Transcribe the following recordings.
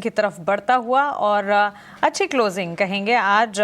की तरफ बढ़ता हुआ और अच्छी क्लोजिंग कहेंगे आज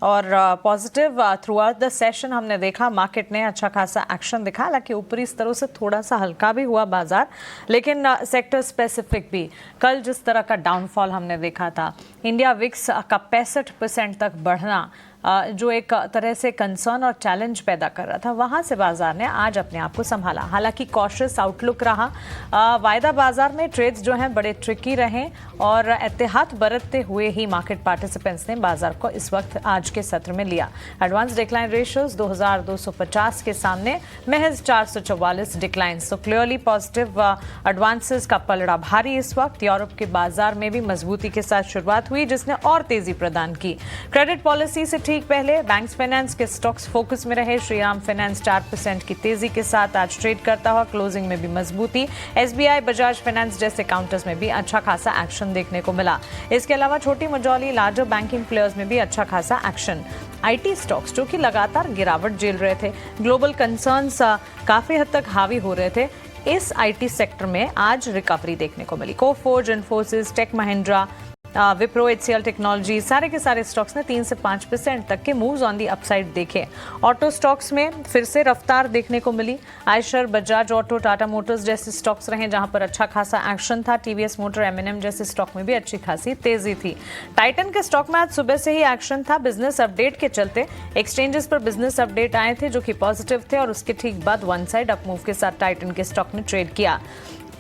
और positive through out the session हमने देखा। मार्केट ने अच्छा खासा एक्शन दिखा, हालांकि ऊपरी स्तरों से थोड़ा सा हल्का भी हुआ बाजार, लेकिन सेक्टर स्पेसिफिक भी कल जिस तरह का डाउनफॉल हमने देखा था, इंडिया विक्स का 65% तक बढ़ना जो एक तरह से कंसर्न और चैलेंज पैदा कर रहा था, वहां से बाजार ने आज अपने आप को संभाला। हालांकि कॉशियस आउटलुक रहा। वायदा बाजार में ट्रेड्स जो हैं बड़े ट्रिकी रहे और एहतियात बरतते हुए ही मार्केट पार्टिसिपेंट्स ने बाजार को इस वक्त आज के सत्र में लिया। एडवांस डिक्लाइन रेशियोज 2250 के सामने महज 444 डिक्लाइन, तो क्लियरली पॉजिटिव एडवांसेस का पलड़ा भारी इस वक्त। यूरोप के बाजार में भी मजबूती के साथ शुरुआत हुई, जिसने और तेजी प्रदान की। क्रेडिट पॉलिसी से ठीक पहले बैंक्स फाइनेंस के स्टॉक्स फोकस में रहे। श्रीराम फाइनेंस 4% की तेजी के साथ आज ट्रेड करता हुआ, क्लोजिंग में भी मजबूती। एसबीआई, बजाज फाइनेंस जैसे काउंटर्स में भी अच्छा खासा एक्शन देखने को मिला। इसके अलावा छोटी मझौली लार्जर बैंकिंग प्लेयर्स में भी अच्छा खासा एक्शन। आईटी स्टॉक्स जो कि लगातार गिरावट झेल रहे थे, ग्लोबल कंसर्न्स काफी हद तक हावी हो रहे थे, इस आईटी सेक्टर में आज रिकवरी देखने को मिली। कोफोर्ज, इन्फोसिस, टेक महिंद्रा, विप्रो, एचसीएल टेक्नोलॉजी, सारे के सारे स्टॉक्स ने 3 से 5% तक के मूव्स ऑन दी अपसाइड देखे। ऑटो स्टॉक्स में फिर से रफ्तार देखने को मिली। आयशर, बजाज ऑटो, टाटा मोटर्स जैसे स्टॉक्स रहे जहां पर अच्छा खासा एक्शन था। टीवीएस मोटर, एमएनएम जैसे स्टॉक में भी अच्छी खासी तेजी थी। टाइटन के स्टॉक में आज सुबह से ही एक्शन था। बिजनेस अपडेट के चलते एक्सचेंजेस पर बिजनेस अपडेट आए थे जो कि पॉजिटिव थे और उसके ठीक बाद वन साइड अप मूव के साथ टाइटन के स्टॉक ने ट्रेड किया।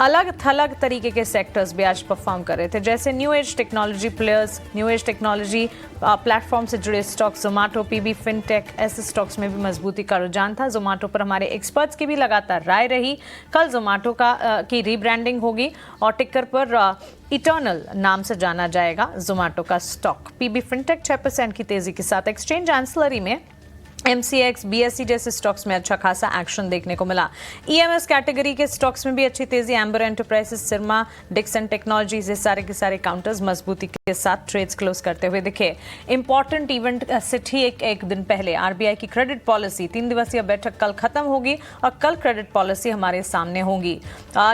अलग थलग तरीके के सेक्टर्स भी आज परफॉर्म कर रहे थे, जैसे new age technology players, new age technology platform से जुड़े स्टॉक्स, जोमेटो, पीबी, फिनटेक, ऐसे स्टॉक्स में भी मजबूती का रुझान था। जोमेटो पर हमारे एक्सपर्ट्स की भी लगातार राय रही। कल जोमेटो की रीब्रांडिंग होगी और टिकर पर इटर्नल नाम से जाना जाएगा जोमेटो का स्टॉक। पीबी फिनटेक 6% की तेजी के साथ। एक्सचेंज एंसिलरी में एमसीएक्स, बीएसई जैसे स्टॉक्स में अच्छा खासा एक्शन देखने को मिला। ईएमएस कैटेगरी के स्टॉक्स में भी अच्छी तेजी। एम्बर एंटरप्राइजेस, सिरमा, डिक्सन टेक्नोलॉजीज, ये सारे के सारे काउंटर्स मजबूती के साथ ट्रेड्स क्लोज करते हुए दिखे। इंपॉर्टेंट इवेंट से ठीक एक दिन पहले आरबीआई की क्रेडिट पॉलिसी 3 दिवसीय बैठक कल खत्म होगी और कल क्रेडिट पॉलिसी हमारे सामने होगी।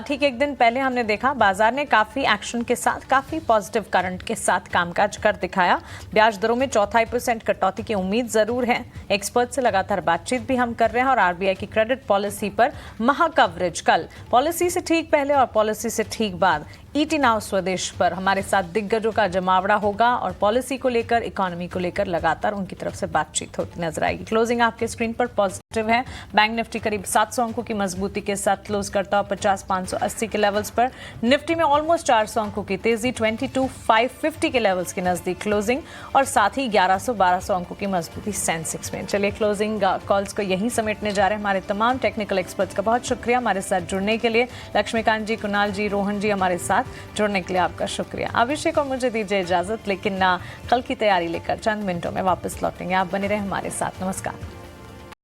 ठीक एक दिन पहले हमने देखा बाजार ने काफी एक्शन के साथ, काफी पॉजिटिव करंट के साथ कामकाज कर दिखाया। ब्याज दरों में 0.25% कटौती की उम्मीद जरूर है। एक्सपर्ट से लगातार बातचीत भी हम कर रहे हैं और आरबीआई की क्रेडिट पॉलिसी पर महा कवरेज कल पॉलिसी से ठीक पहले और पॉलिसी से ठीक बाद ईटी नाउ स्वदेश पर हमारे साथ दिग्गजों का जमावड़ा होगा और पॉलिसी को लेकर, इकोनॉमी को लेकर लगातार उनकी तरफ से बातचीत होती नजर आएगी। क्लोजिंग आपके स्क्रीन पर पॉजिटिव है। बैंक निफ्टी करीब 700 अंकों की मजबूती के साथ क्लोज करता हुआ 50,580 के लेवल्स पर। निफ्टी में ऑलमोस्ट 400 अंकों की तेजी, 22,550 के लेवल्स के नजदीक क्लोजिंग और साथ ही 1100-1200 अंकों की मजबूती सेंसेक्स में। चलिए क्लोजिंग कॉल्स को यहीं समेटने जा रहे हैं। हमारे तमाम टेक्निकल एक्सपर्ट्स का बहुत शुक्रिया हमारे साथ जुड़ने के लिए। लक्ष्मीकांत जी, कुणाल जी, रोहन जी, हमारे साथ जुड़ने के लिए आपका शुक्रिया। अभिषेक और मुझे दीजिए इजाजत, लेकिन कल की तैयारी लेकर चंद मिनटों में वापस लौटेंगे। आप बने रहे हमारे साथ। नमस्कार।